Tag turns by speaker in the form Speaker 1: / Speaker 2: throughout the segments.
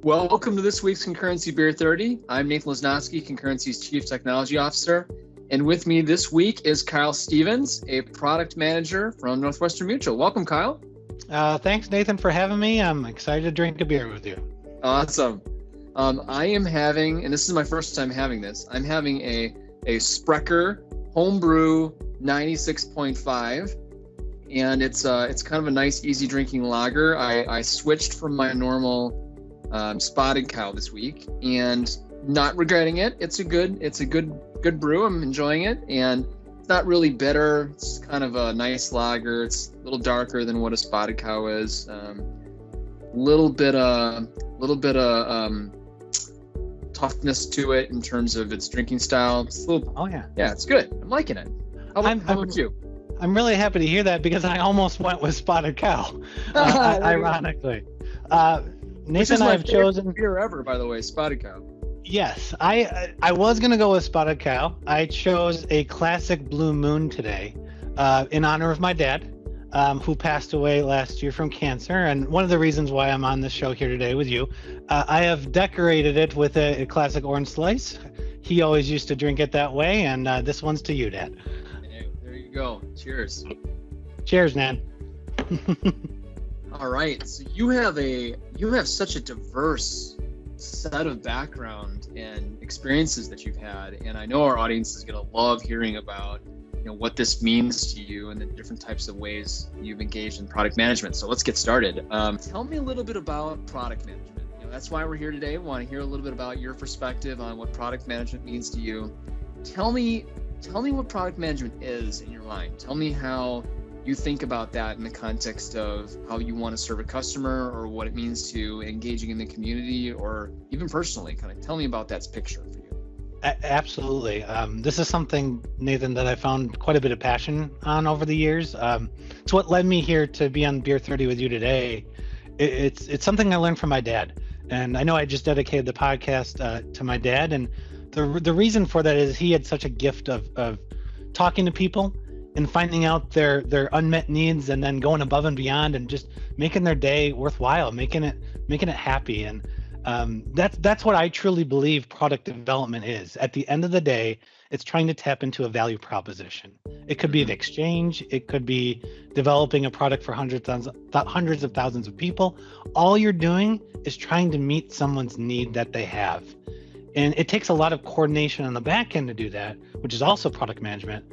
Speaker 1: Welcome to this week's Concurrency Beer 30. I'm Nathan Lesnowski, Concurrency's Chief Technology Officer. And with me this week is Kyle Stevens, a product manager from Northwestern Mutual. Welcome, Kyle.
Speaker 2: Thanks, Nathan, for having me. I'm excited to drink a beer with you.
Speaker 1: Awesome. I am having, and this is my first time having this, I'm having a Sprecher Homebrew 96.5. And it's kind of a nice, easy drinking lager. I switched from my normal Spotted Cow this week, and not regretting it. It's a good brew. I'm enjoying it, and it's not really bitter. It's kind of a nice lager. It's a little darker than what a Spotted Cow is. Little bit of toughness to it in terms of its drinking style. It's a little, yeah, it's good. I'm liking it. How about you?
Speaker 2: I'm really happy to hear that because I almost went with Spotted Cow, ironically. Nathan and I have chosen
Speaker 1: beer ever, by the way, Spotted Cow.
Speaker 2: Yes, I was gonna go with Spotted Cow. I chose a classic Blue Moon today, in honor of my dad, who passed away last year from cancer. And one of the reasons why I'm on this show here today with you, I have decorated it with a classic orange slice. He always used to drink it that way, and this one's to you, Dad.
Speaker 1: Hey, there you go. Cheers.
Speaker 2: Cheers, man.
Speaker 1: All right, so you have such a diverse set of background and experiences that you've had, and I know our audience is going to love hearing about what this means to you and the different types of ways you've engaged in product management. So let's get started. Tell me a little bit about product management. That's why we're here today. We want to hear a little bit about your perspective on what product management means to you. Tell me what product management is in your mind. Tell me how you think about that in the context of how you want to serve a customer, or what it means to engaging in the community, or even personally. Kind of tell me about that picture for you.
Speaker 2: Absolutely. This is something, Nathan, that I found quite a bit of passion on over the years. It's what led me here to be on Beer 30 with you today. It's something I learned from my dad. And I know I just dedicated the podcast to my dad. And the reason for that is he had such a gift of talking to people and finding out their unmet needs, and then going above and beyond and just making their day worthwhile, making it happy. And that's what I truly believe product development is. At the end of the day, it's trying to tap into a value proposition. It could be an exchange. It could be developing a product for hundreds of thousands of people. All you're doing is trying to meet someone's need that they have. And it takes a lot of coordination on the back end to do that, which is also product management.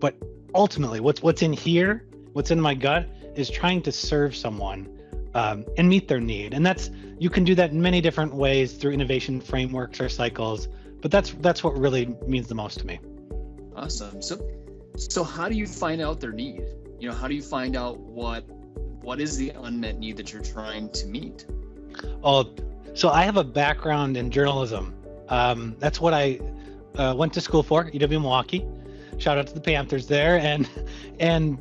Speaker 2: But ultimately, what's in here, what's in my gut, is trying to serve someone and meet their need. And you can do that in many different ways through innovation frameworks or cycles, but that's what really means the most to me.
Speaker 1: Awesome. So how do you find out their need? How do you find out what is the unmet need that you're trying to meet?
Speaker 2: Oh, so I have a background in journalism. That's what I went to school for, UW Milwaukee. Shout out to the Panthers there, and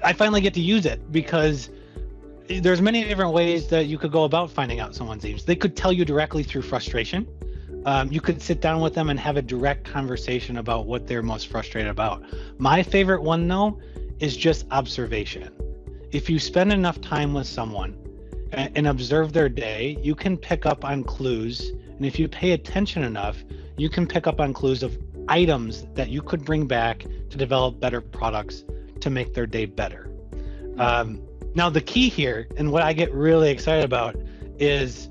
Speaker 2: I finally get to use it because there's many different ways that you could go about finding out someone's needs. They could tell you directly through frustration. You could sit down with them and have a direct conversation about what they're most frustrated about. My favorite one, though, is just observation. If you spend enough time with someone and observe their day, you can pick up on clues. And if you pay attention enough, you can pick up on clues of items that you could bring back to develop better products to make their day better. Now, the key here, and what I get really excited about, is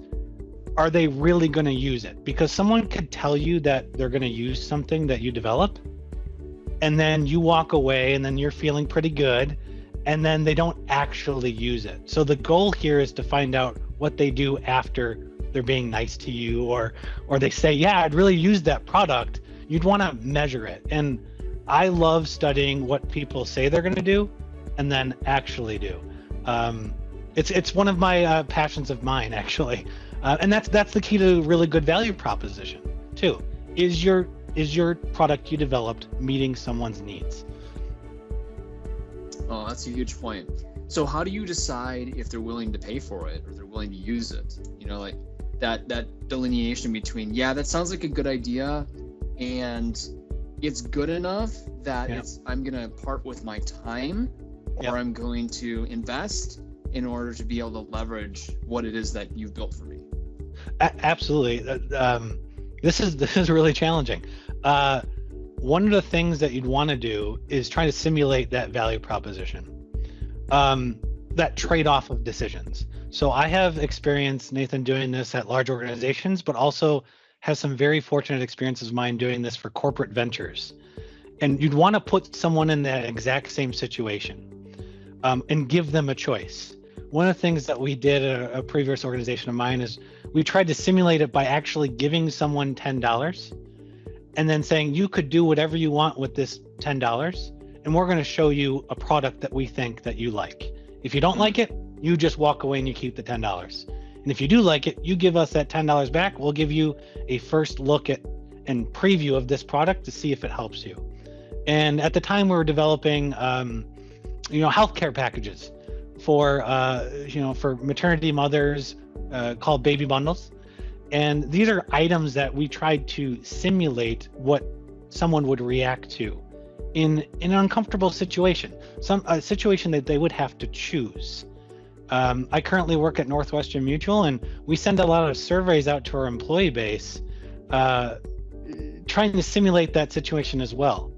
Speaker 2: are they really going to use it? Because someone could tell you that they're going to use something that you develop, and then you walk away and then you're feeling pretty good, and then they don't actually use it. So the goal here is to find out what they do after they're being nice to you, or they say, yeah, I'd really use that product. You'd want to measure it. And I love studying what people say they're going to do and then actually do. It's one of my passions of mine, actually. And that's the key to really good value proposition too. Is your product you developed meeting someone's needs?
Speaker 1: Oh, that's a huge point. So how do you decide if they're willing to pay for it or they're willing to use it? Like that delineation between, yeah, that sounds like a good idea, and it's good enough that I'm going to part with my time, or I'm going to invest in order to be able to leverage what it is that you've built for me.
Speaker 2: Absolutely. This is really challenging. One of the things that you'd want to do is try to simulate that value proposition, that trade-off of decisions. So I have experience, Nathan, doing this at large organizations, but also have some very fortunate experiences of mine doing this for corporate ventures. And you'd want to put someone in that exact same situation, and give them a choice. One of the things that we did at a previous organization of mine is we tried to simulate it by actually giving someone $10 and then saying, you could do whatever you want with this $10, and we're going to show you a product that we think that you like. If you don't like it, you just walk away and you keep the $10. And if you do like it, you give us that $10 back. We'll give you a first look at and preview of this product to see if it helps you. And at the time we were developing, healthcare packages for maternity mothers, called baby bundles. And these are items that we tried to simulate what someone would react to in an uncomfortable situation, a situation that they would have to choose. I currently work at Northwestern Mutual, and we send a lot of surveys out to our employee base, trying to simulate that situation as well.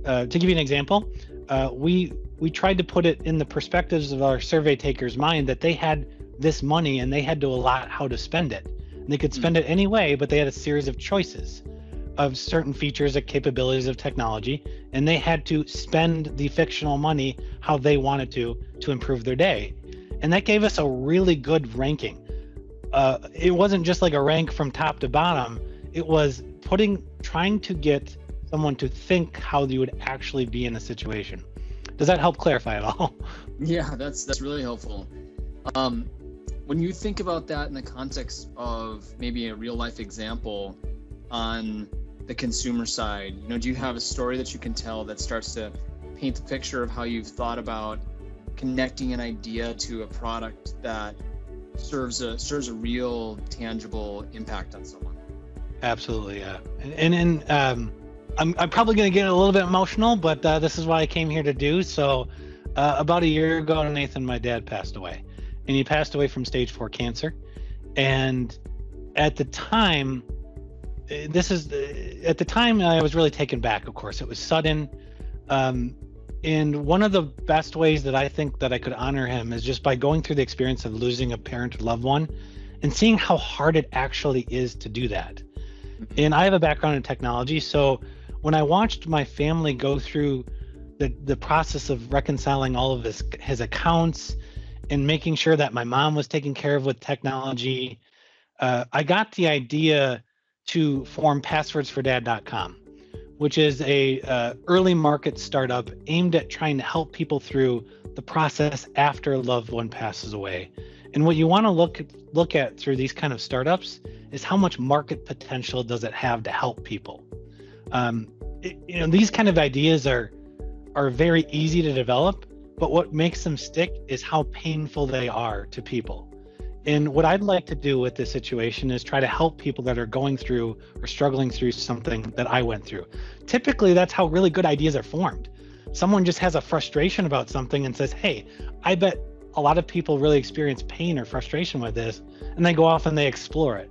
Speaker 2: To give you an example, we tried to put it in the perspectives of our survey takers' mind that they had this money and they had to allot how to spend it. And they could spend it any way, but they had a series of choices of certain features and capabilities of technology, and they had to spend the fictional money how they wanted to improve their day. And that gave us a really good ranking. It wasn't just like a rank from top to bottom. It was trying to get someone to think how you would actually be in a situation. Does that help clarify at all?
Speaker 1: Yeah, that's really helpful. When you think about that in the context of maybe a real life example on the consumer side, do you have a story that you can tell that starts to paint the picture of how you've thought about connecting an idea to a product that serves a real tangible impact on someone?
Speaker 2: Absolutely, yeah. And I'm probably going to get a little bit emotional, but this is what I came here to do. So about a year ago, Nathan, my dad passed away, and he passed away from stage 4 cancer. And at the time, I was really taken back. Of course, it was sudden. And one of the best ways that I think that I could honor him is just by going through the experience of losing a parent or loved one and seeing how hard it actually is to do that. And I have a background in technology, so when I watched my family go through the process of reconciling all of his accounts and making sure that my mom was taken care of with technology, I got the idea to form passwordsfordad.com, which is a early market startup aimed at trying to help people through the process after a loved one passes away. And what you want to look at through these kind of startups is how much market potential does it have to help people. These kind of ideas are very easy to develop, but what makes them stick is how painful they are to people. And what I'd like to do with this situation is try to help people that are going through or struggling through something that I went through. Typically, that's how really good ideas are formed. Someone just has a frustration about something and says, hey, I bet a lot of people really experience pain or frustration with this, and they go off and they explore it.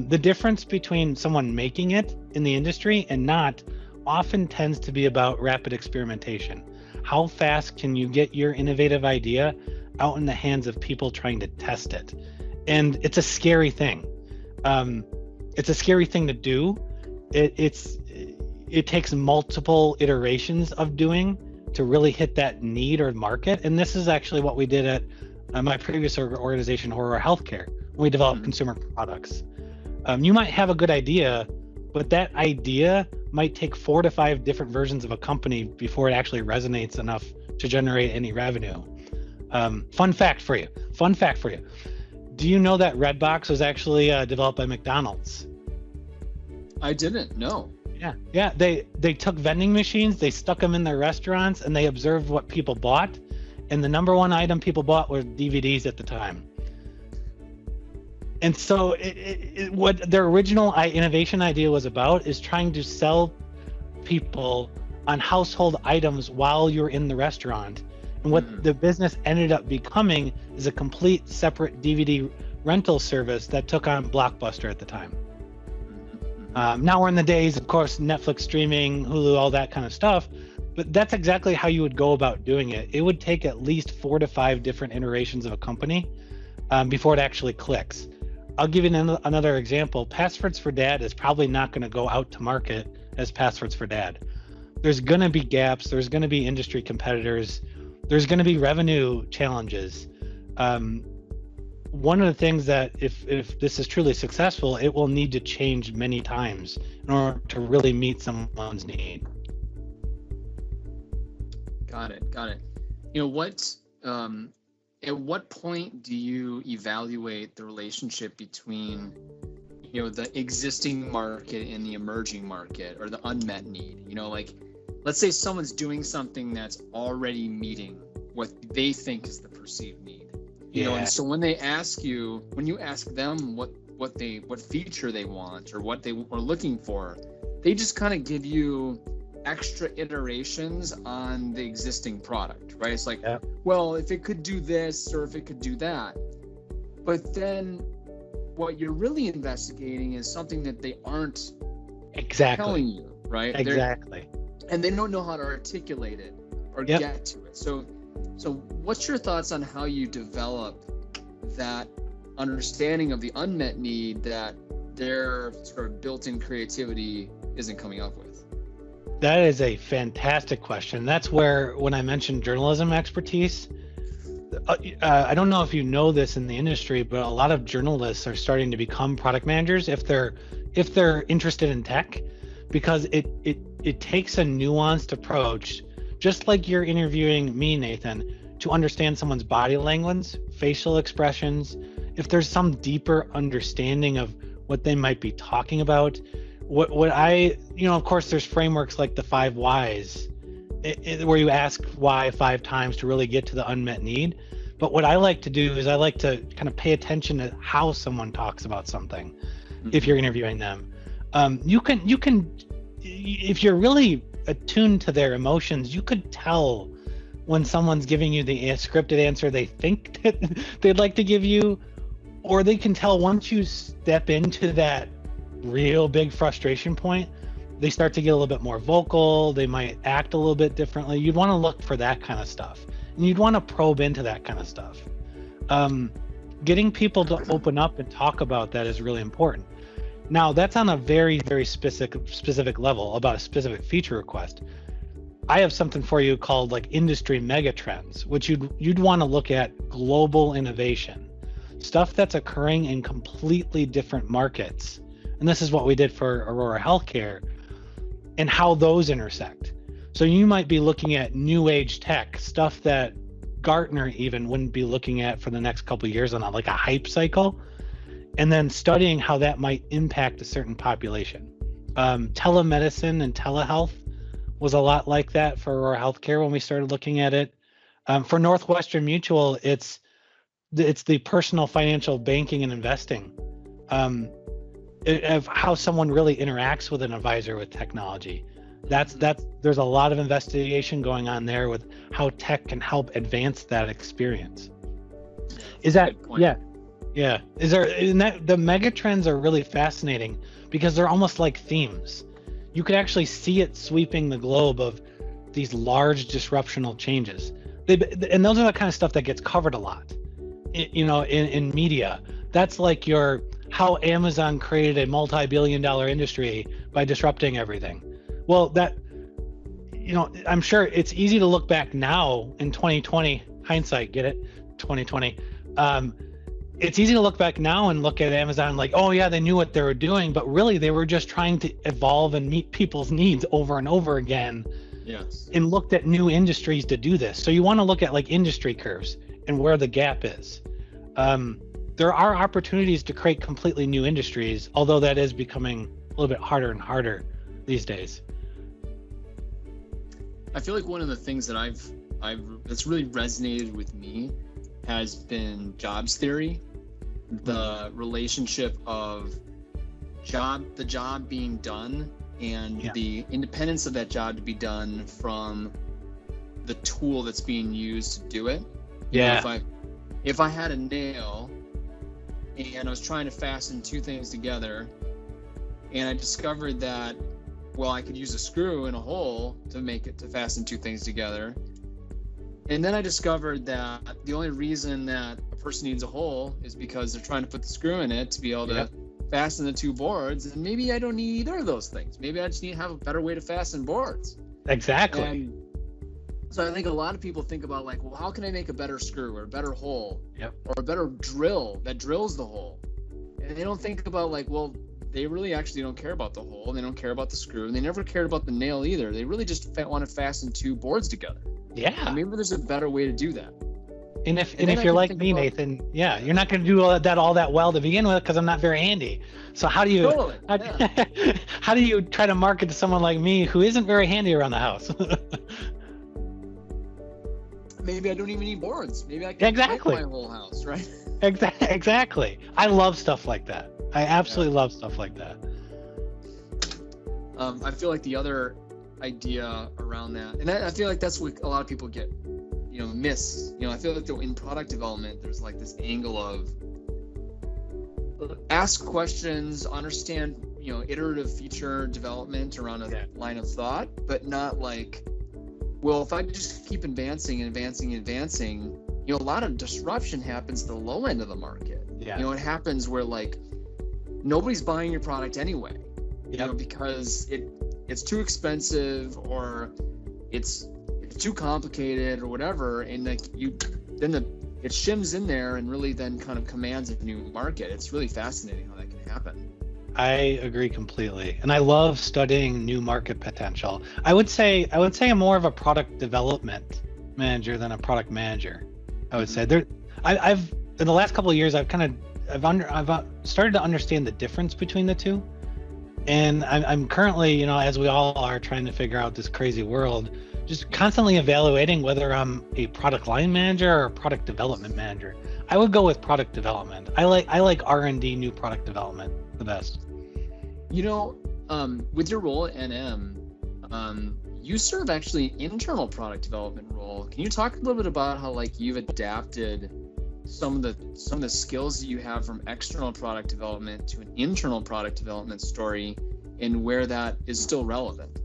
Speaker 2: The difference between someone making it in the industry and not often tends to be about rapid experimentation. How fast can you get your innovative idea out in the hands of people trying to test it? And it's a scary thing. It's a scary thing to do. It takes multiple iterations of doing to really hit that need or market. And this is actually what we did at my previous organization, Horror Healthcare, when we developed consumer products. You might have a good idea, but that idea might take 4 to 5 different versions of a company before it actually resonates enough to generate any revenue. Fun fact for you. Do you know that Redbox was actually developed by McDonald's?
Speaker 1: I didn't know.
Speaker 2: Yeah. They took vending machines, they stuck them in their restaurants, and they observed what people bought. And the number one item people bought were DVDs at the time. And so what their original innovation idea was about is trying to sell people on household items while you're in the restaurant. And what the business ended up becoming is a complete separate DVD rental service that took on Blockbuster at the time. Now we're in the days, of course, Netflix streaming, Hulu, all that kind of stuff. But that's exactly how you would go about doing it. It would take at least 4 to 5 different iterations of a company before it actually clicks. I'll give you another example. Passwords for Dad is probably not going to go out to market as Passwords for Dad. There's going to be gaps. There's going to be industry competitors. There's going to be revenue challenges. One of the things that if this is truly successful, it will need to change many times in order to really meet someone's need.
Speaker 1: Got it. You know, at what point do you evaluate the relationship between, you know, the existing market and the emerging market, or the unmet need? You know, like, let's say someone's doing something that's already meeting what they think is the perceived need. You know, and so when you ask them what feature they want or what they are looking for, they just kind of give you extra iterations on the existing product, right? It's like, well, if it could do this or if it could do that. But then what you're really investigating is something that they aren't telling you, right?
Speaker 2: Exactly.
Speaker 1: And they don't know how to articulate it or get to it. So what's your thoughts on how you develop that understanding of the unmet need that their sort of built-in creativity isn't coming up with?
Speaker 2: That is a fantastic question. That's where, when I mentioned journalism expertise, I don't know if you know this in the industry, but a lot of journalists are starting to become product managers if they're interested in tech, because it takes a nuanced approach, just like you're interviewing me, Nathan, to understand someone's body language, facial expressions, if there's some deeper understanding of what they might be talking about. What I, of course, there's frameworks like the 5 whys, where you ask why 5 times to really get to the unmet need. But what I like to do is I like to kind of pay attention to how someone talks about something. If you're interviewing them, you can, if you're really attuned to their emotions, you could tell when someone's giving you the scripted answer they think that they'd like to give you, or they can tell once you step into that real big frustration point, they start to get a little bit more vocal, they might act a little bit differently. You'd want to look for that kind of stuff, and you'd want to probe into that kind of stuff. Getting people to open up and talk about that is really important. Now, that's on a very, very specific level about a specific feature request. I have something for you called like industry megatrends, which you'd want to look at global innovation, stuff that's occurring in completely different markets. And this is what we did for Aurora Healthcare and how those intersect. So you might be looking at new age tech, stuff that Gartner even wouldn't be looking at for the next couple of years on like a hype cycle, and then studying how that might impact a certain population. Telemedicine and telehealth was a lot like that for Aurora Healthcare when we started looking at it. For Northwestern Mutual, it's the personal financial banking and investing. Of how someone really interacts with an advisor with technology. There's a lot of investigation going on there with how tech can help advance that experience. Is that yeah? Is there, and that the mega trends are really fascinating because they're almost like themes. You could actually see it sweeping the globe of these large disruptional changes. And those are the kind of stuff that gets covered a lot, in media. That's like how Amazon created a multi-billion-dollar industry by disrupting everything. Well, I'm sure it's easy to look back now in 2020, hindsight, get it? 2020. It's easy to look back now and look at Amazon like, oh yeah, they knew what they were doing, but really they were just trying to evolve and meet people's needs over and over again.
Speaker 1: Yes.
Speaker 2: And looked at new industries to do this. So you want to look at like industry curves and where the gap is. There are opportunities to create completely new industries, although that is becoming a little bit harder and harder these days.
Speaker 1: I feel like one of the things that that's really resonated with me has been jobs theory, the relationship of the job being done and the independence of that job to be done from the tool that's being used to do it. If I had a nail and I was trying to fasten two things together, and I discovered that, well, I could use a screw and a hole to fasten two things together. And then I discovered that the only reason that a person needs a hole is because they're trying to put the screw in it to be able to fasten the two boards. And maybe I don't need either of those things. Maybe I just need to have a better way to fasten boards.
Speaker 2: Exactly.
Speaker 1: And so I think a lot of people think about like, well, how can I make a better screw or a better hole or a better drill that drills the hole? And they don't think about like, well, they really actually don't care about the hole. They don't care about the screw. And they never cared about the nail either. They really just want to fasten two boards together.
Speaker 2: Yeah.
Speaker 1: And maybe there's a better way to do that.
Speaker 2: And if you're like me, Nathan, you're not going to do all that well to begin with because I'm not very handy. So how do you how do you try to market to someone like me who isn't very handy around the house?
Speaker 1: Maybe I don't even need boards. Maybe I can make my whole house, right?
Speaker 2: Exactly. I love stuff like that. I absolutely love stuff like that.
Speaker 1: I feel like the other idea around that, and I feel like that's what a lot of people get, miss. I feel like in product development, there's like this angle of ask questions, understand, iterative feature development around a line of thought, but not like, well, if I just keep advancing, a lot of disruption happens at the low end of the market. Yeah. It happens where like nobody's buying your product anyway, because it's too expensive or it's too complicated or whatever, and like it shims in there and really then kind of commands a new market. It's really fascinating how that can happen.
Speaker 2: I agree completely, and I love studying new market potential. I would say I'm more of a product development manager than a product manager. I would say I've in the last couple of years I've started to understand the difference between the two, and I'm currently, as we all are, trying to figure out this crazy world, just constantly evaluating whether I'm a product line manager or a product development manager. I would go with product development. I like R&D, new product development, the best.
Speaker 1: With your role at NM, you serve actually internal product development role. Can you talk a little bit about how like you've adapted some of the skills that you have from external product development to an internal product development story, and where that is still relevant?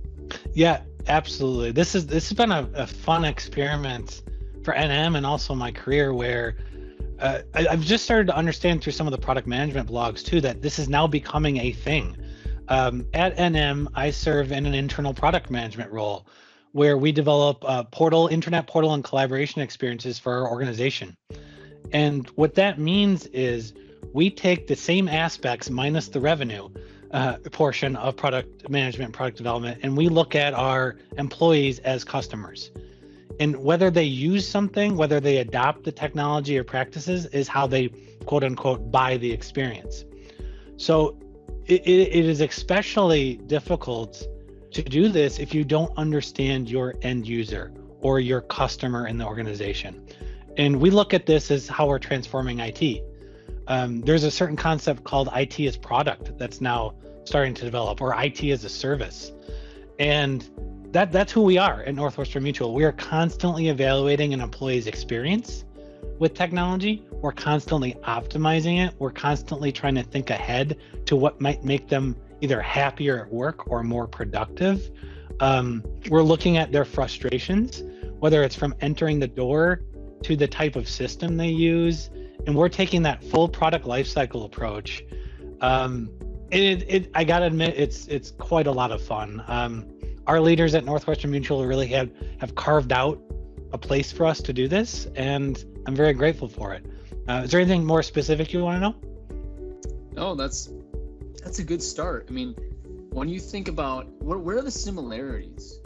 Speaker 2: Yeah, absolutely. This has been a fun experiment for NM and also my career, where I've just started to understand through some of the product management blogs too that this is now becoming a thing. At NM, I serve in an internal product management role where we develop internet portal and collaboration experiences for our organization. And what that means is we take the same aspects minus the revenue portion of product management, product development, and we look at our employees as customers. And whether they use something, whether they adopt the technology or practices, is how they, quote unquote, buy the experience. So it is especially difficult to do this if you don't understand your end user or your customer in the organization. And we look at this as how we're transforming IT. There's a certain concept called IT as product that's now starting to develop, or IT as a service. And that's who we are at Northwestern Mutual. We are constantly evaluating an employee's experience with technology. We're constantly optimizing it. We're constantly trying to think ahead to what might make them either happier at work or more productive. We're looking at their frustrations, whether it's from entering the door to the type of system they use. And we're taking that full product lifecycle approach. I gotta admit, it's quite a lot of fun. Our leaders at Northwestern Mutual really have carved out a place for us to do this, and I'm very grateful for it. Is there anything more specific you want to know?
Speaker 1: No, that's a good start. I mean, when you think about where are the similarities?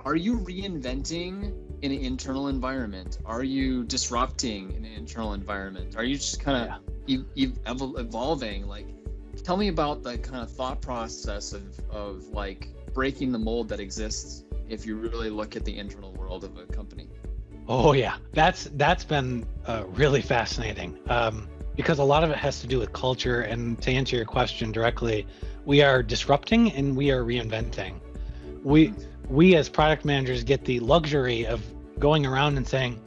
Speaker 1: Are you reinventing in an internal environment? Are you disrupting in an internal environment? Are you just kind of evolving? Like, tell me about the kind of thought process of like breaking the mold that exists if you really look at the internal world of a company.
Speaker 2: Oh yeah, that's been really fascinating, because a lot of it has to do with culture. And to answer your question directly, we are disrupting and we are reinventing. We as product managers get the luxury of going around and saying,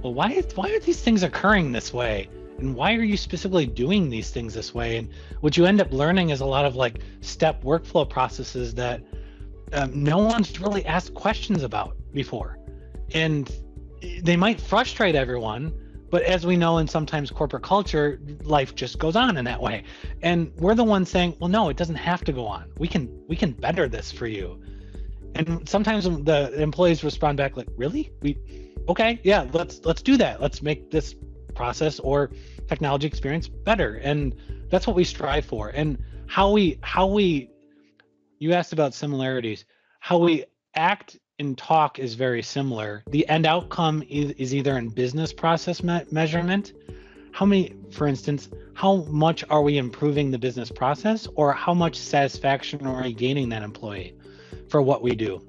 Speaker 2: well, why are these things occurring this way? and why are you specifically doing these things this way? And what you end up learning is a lot of like step workflow processes that no one's really asked questions about before, and they might frustrate everyone. But as we know, in sometimes corporate culture, life just goes on in that way. And we're the ones saying, well, no, it doesn't have to go on. We can better this for you. And sometimes the employees respond back like, really? Okay, yeah, let's do that. Let's make this process or technology experience better. And that's what we strive for. And how we you asked about similarities. How we act and talk is very similar. The end outcome is either in business process measurement. For instance, how much are we improving the business process, or how much satisfaction are we gaining that employee for what we do?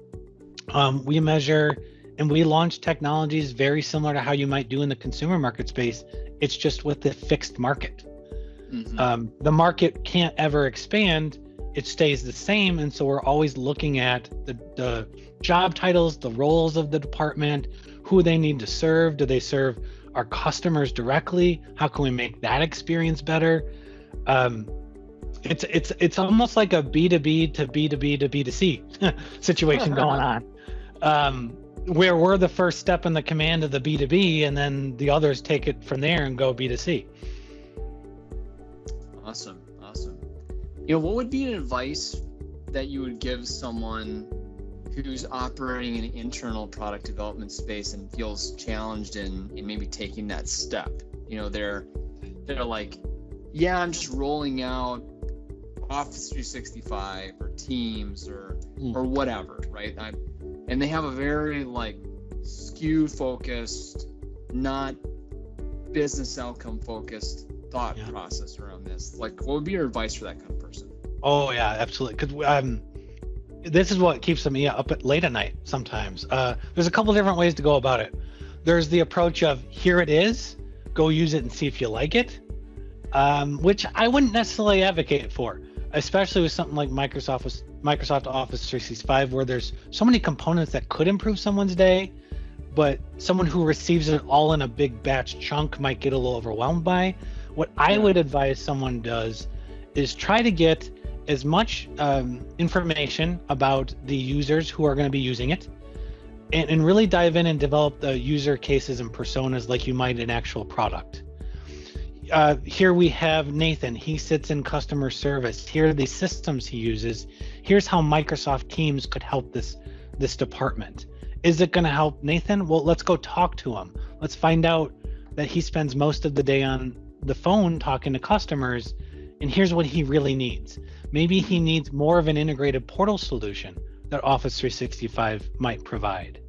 Speaker 2: We measure and we launch technologies very similar to how you might do in the consumer market space. It's just with the fixed market. Mm-hmm. The market can't ever expand. It stays the same. And so we're always looking at the job titles, the roles of the department, who they need to serve. Do they serve our customers directly? How can we make that experience better? It's almost like a B2B to B2B to B2C situation going on, where we're the first step in the command of the B2B, and then the others take it from there and go B2C.
Speaker 1: Awesome. What would be an advice that you would give someone who's operating in an internal product development space and feels challenged in maybe taking that step? They're like, yeah, I'm just rolling out Office 365 or Teams or whatever, right? And they have a very like SKU focused, not business outcome focused thought process around this. Like, what would be your advice for that kind of person?
Speaker 2: Oh yeah, absolutely. Because this is what keeps me up late at night sometimes. There's a couple different ways to go about it. There's the approach of, here it is, go use it and see if you like it, which I wouldn't necessarily advocate for, especially with something like Microsoft Office 365, where there's so many components that could improve someone's day, but someone who receives it all in a big batch chunk might get a little overwhelmed by. What I would advise someone does is try to get as much information about the users who are going to be using it, and really dive in and develop the user cases and personas like you might an actual product. Here we have Nathan. He sits in customer service. Here are the systems he uses. Here's how Microsoft Teams could help this department. Is it going to help Nathan? Well, let's go talk to him. Let's find out that he spends most of the day on the phone talking to customers, and here's what he really needs. Maybe he needs more of an integrated portal solution that Office 365 might provide.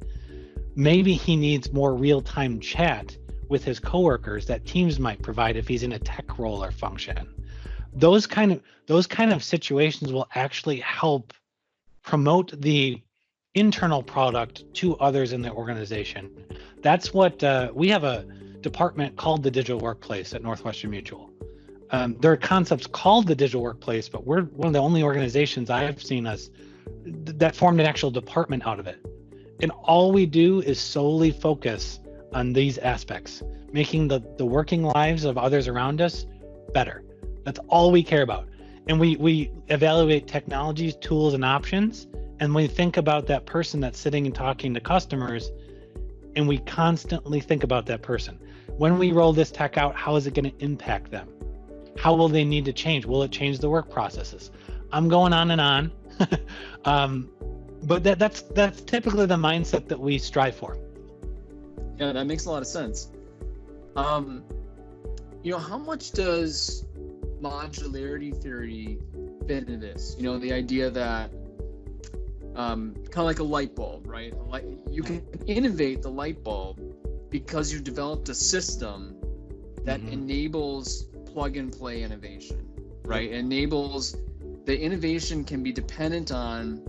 Speaker 2: Maybe he needs more real-time chat with his coworkers that Teams might provide if he's in a tech role or function. Those kind of situations will actually help promote the internal product to others in the organization. That's what we have a department called the Digital Workplace at Northwestern Mutual. There are concepts called the Digital Workplace, but we're one of the only organizations I have seen that formed an actual department out of it. And all we do is solely focus on these aspects, making the working lives of others around us better. That's all we care about. And we evaluate technologies, tools, and options, and we think about that person that's sitting and talking to customers, and we constantly think about that person. When we roll this tech out, how is it going to impact them? How will they need to change? Will it change the work processes? I'm going on and on. But that's typically the mindset that we strive for.
Speaker 1: Yeah, that makes a lot of sense. How much does modularity theory fit into this? The idea that kind of like a light bulb, right? You can innovate the light bulb because you've developed a system that enables plug and play innovation, right? Enables the innovation can be dependent on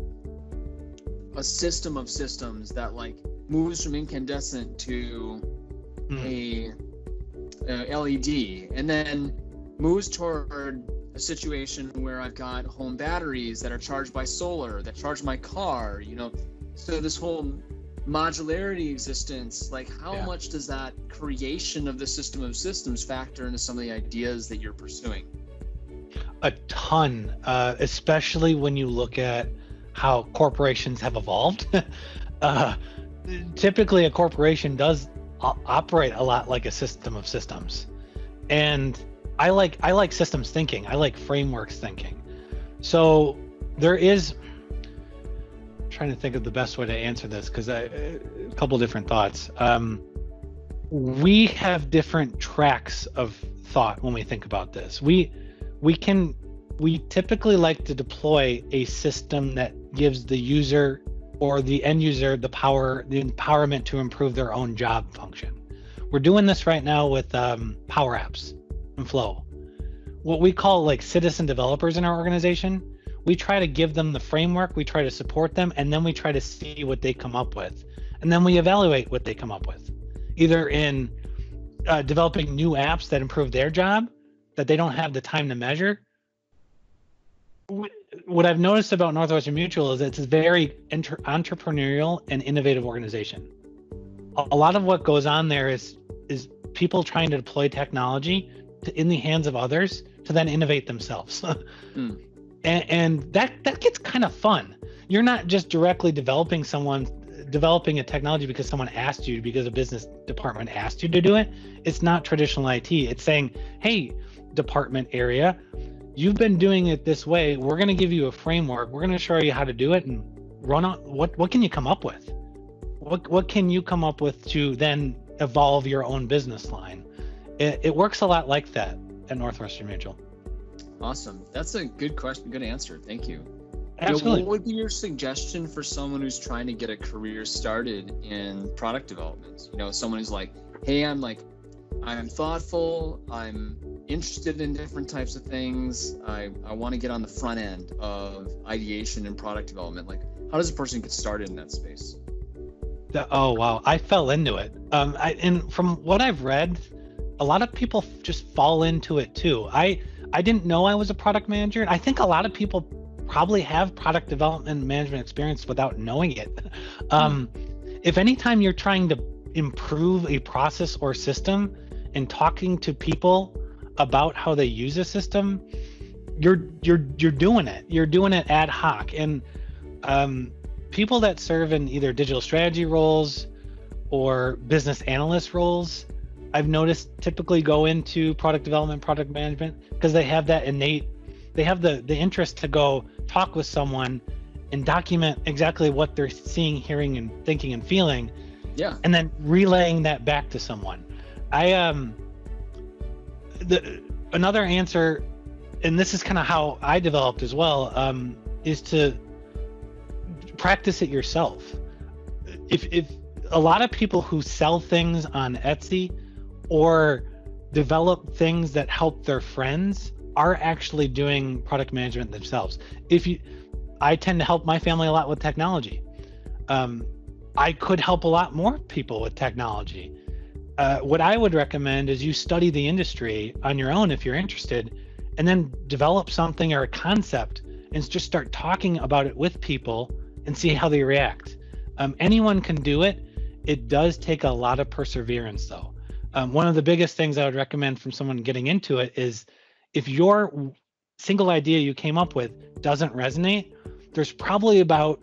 Speaker 1: a system of systems that moves from incandescent to a LED, and then moves toward a situation where I've got home batteries that are charged by solar that charge my car, so this whole modularity existence, like how
Speaker 2: Yeah.
Speaker 1: much does that creation of the system of systems factor into some of the ideas that you're pursuing?
Speaker 2: A ton, especially when you look at how corporations have evolved. uh, Typically, a corporation does operate a lot like a system of systems, and I like systems thinking. I like frameworks thinking. So there is. I'm trying to think of the best way to answer this because a couple different thoughts. We have different tracks of thought when we think about this. We typically like to deploy a system that gives the user or the end user the empowerment to improve their own job function. We're doing this right now with Power Apps and Flow. What we call like citizen developers in our organization, we try to give them the framework, we try to support them, and then we try to see what they come up with. And then we evaluate what they come up with, either in developing new apps that improve their job that they don't have the time to measure. What I've noticed about Northwestern Mutual is it's a very entrepreneurial and innovative organization. A lot of what goes on there is people trying to deploy technology in the hands of others to then innovate themselves. And that gets kind of fun. You're not just directly developing a technology because someone asked you, because a business department asked you to do it. It's not traditional IT. It's saying, hey, department area, you've been doing it this way. We're going to give you a framework. We're going to show you how to do it and run on. What can you come up with? What can you come up with to then evolve your own business line? It works a lot like that at Northwestern Mutual.
Speaker 1: Awesome. That's a good question. Good answer. Thank you.
Speaker 2: Absolutely.
Speaker 1: What would be your suggestion for someone who's trying to get a career started in product development? Someone who's like, hey, I'm thoughtful. I'm interested in different types of things. I want to get on the front end of ideation and product development. Like, how does a person get started in that space?
Speaker 2: Oh, wow. I fell into it. And from what I've read, a lot of people just fall into it too. I didn't know I was a product manager. I think a lot of people probably have product development management experience without knowing it. If anytime you're trying to improve a process or system and talking to people about how they use a system, you're doing it. You're doing it ad hoc. And people that serve in either digital strategy roles or business analyst roles, I've noticed typically go into product development, product management, because they have that they have the interest to go talk with someone and document exactly what they're seeing, hearing, and thinking and feeling.
Speaker 1: Yeah.
Speaker 2: And then relaying that back to someone. Another answer, and this is kind of how I developed as well, is to practice it yourself. If a lot of people who sell things on Etsy or develop things that help their friends are actually doing product management themselves. I tend to help my family a lot with technology. I could help a lot more people with technology. What I would recommend is you study the industry on your own if you're interested, and then develop something or a concept and just start talking about it with people and see how they react. Anyone can do it. It does take a lot of perseverance though. One of the biggest things I would recommend from someone getting into it is if your single idea you came up with doesn't resonate, there's probably about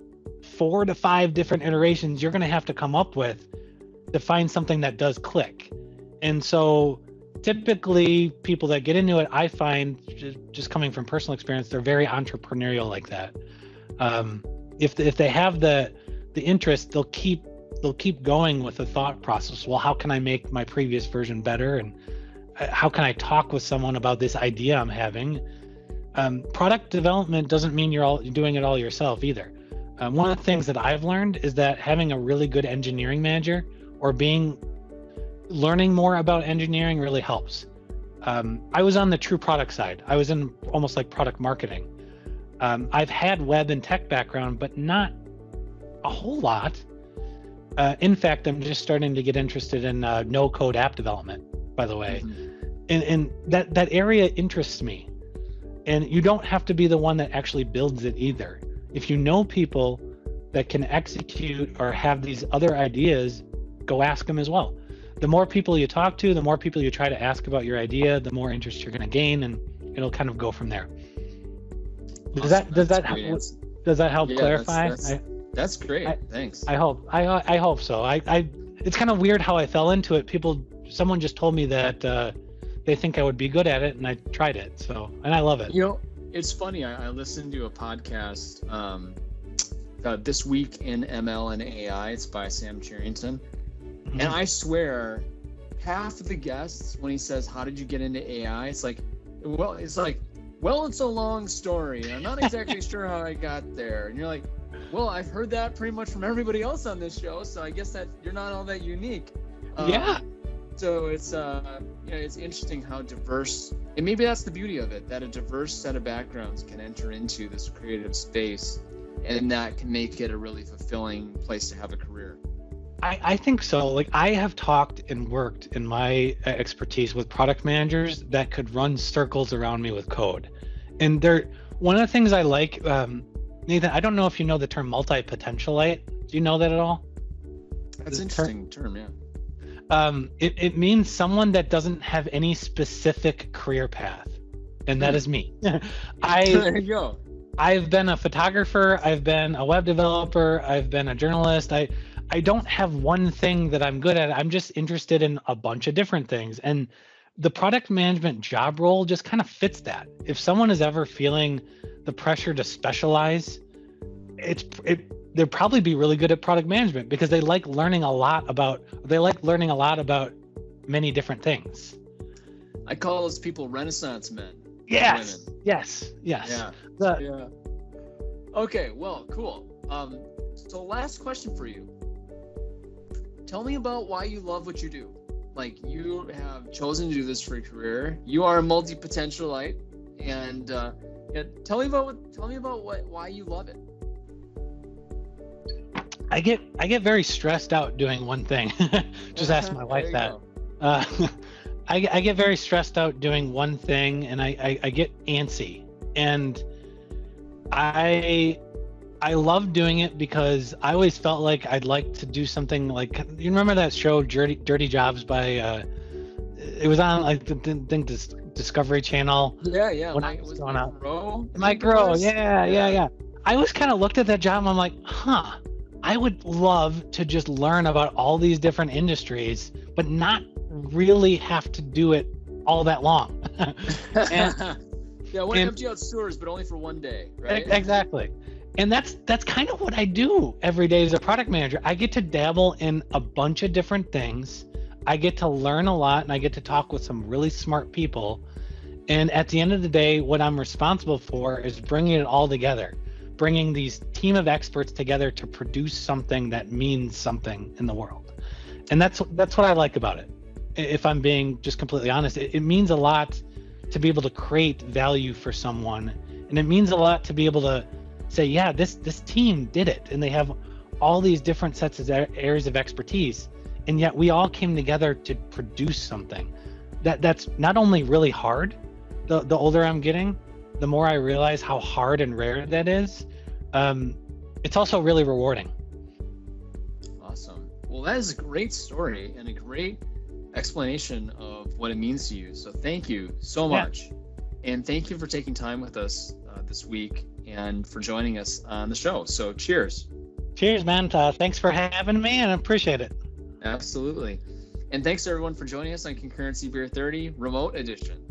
Speaker 2: 4 to 5 different iterations you're going to have to come up with to find something that does click. And so typically people that get into it, I find, just coming from personal experience, they're very entrepreneurial like that. If they have the interest, they'll keep going with the thought process. Well, how can I make my previous version better? And how can I talk with someone about this idea I'm having? Product development doesn't mean you're doing it all yourself either. One of the things that I've learned is that having a really good engineering manager or learning more about engineering really helps. I was on the true product side. I was in almost like product marketing. I've had web and tech background, but not a whole lot. In fact, I'm just starting to get interested in no-code app development, by the way. And that area interests me. And you don't have to be the one that actually builds it either. If you know people that can execute or have these other ideas, go ask them as well. The more people you talk to, the more people you try to ask about your idea, the more interest you're going to gain, and it'll kind of go from there. Does that help clarify?
Speaker 1: That's great. Thanks.
Speaker 2: I hope so. It's kind of weird how I fell into it. Someone just told me that they think I would be good at it, and I tried it. So, and I love it.
Speaker 1: You know, it's funny. I listened to a podcast This Week in ML and AI. It's by Sam Charrington. Mm-hmm. And I swear, half of the guests, when he says, "How did you get into AI?" It's like, well, it's a long story. I'm not exactly sure how I got there. And you're like, well, I've heard that pretty much from everybody else on this show, so I guess that you're not all that unique.
Speaker 2: Yeah.
Speaker 1: So it's it's interesting how diverse, and maybe that's the beauty of it, that a diverse set of backgrounds can enter into this creative space, and that can make it a really fulfilling place to have a career.
Speaker 2: I think so. Like, I have talked and worked in my expertise with product managers that could run circles around me with code. And one of the things I like, Nathan, I don't know if you know the term multi-potentialite. Do you know that at all?
Speaker 1: That's an interesting term, yeah.
Speaker 2: It means someone that doesn't have any specific career path. And that is me.
Speaker 1: There you go.
Speaker 2: I've been a photographer, I've been a web developer, I've been a journalist. I don't have one thing that I'm good at. I'm just interested in a bunch of different things. And the product management job role just kind of fits that. If someone is ever feeling the pressure to specialize, they'll probably be really good at product management because they like learning a lot about many different things.
Speaker 1: I call those people Renaissance men.
Speaker 2: Yes.
Speaker 1: Women.
Speaker 2: Yes.
Speaker 1: Yeah. Okay. Well, cool. So last question for you. Tell me about why you love what you do. Like, you have chosen to do this for a career. You are a multi-potentialite, and tell me about why you love it.
Speaker 2: I get very stressed out doing one thing. Just ask my wife that. I get very stressed out doing one thing, and I get antsy, and I love doing it because I always felt like I'd like to do something like, you remember that show Dirty Jobs by it was on, I think, Discovery Channel.
Speaker 1: Yeah.
Speaker 2: When I was going out.
Speaker 1: Mike
Speaker 2: Rowe. Yeah. I always kind of looked at that job and I'm like, I would love to just learn about all these different industries, but not really have to do it all that long.
Speaker 1: Yeah, I want to empty out sewers, but only for one day, right?
Speaker 2: Exactly. And that's kind of what I do every day as a product manager. I get to dabble in a bunch of different things. I get to learn a lot, and I get to talk with some really smart people. And at the end of the day, what I'm responsible for is bringing it all together, bringing these team of experts together to produce something that means something in the world. And that's what I like about it. If I'm being just completely honest, it means a lot to be able to create value for someone. And it means a lot to be able to say, yeah, this team did it, and they have all these different sets of areas of expertise, and yet we all came together to produce something that's not only really hard. The older I'm getting, the more I realize how hard and rare that is. It's also really rewarding.
Speaker 1: Awesome. Well, that is a great story and a great explanation of what it means to you. So thank you so much. Yeah. And thank you for taking time with us this week and for joining us on the show. So cheers.
Speaker 2: Cheers, man. Thanks for having me, and I appreciate it.
Speaker 1: Absolutely. And thanks everyone for joining us on Concurrency Beer 30 Remote Edition.